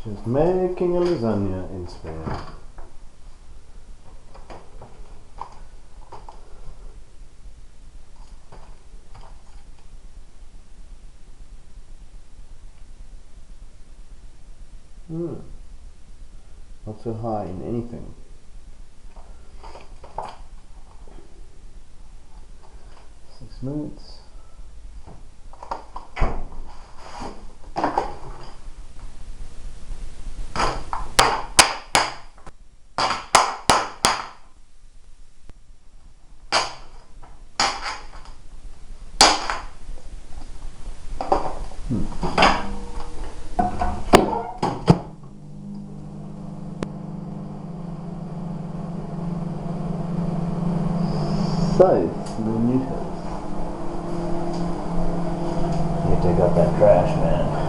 Just making a lasagna in Spain. Not so high in anything. Six minutes. Size minutes. You take out that trash, man.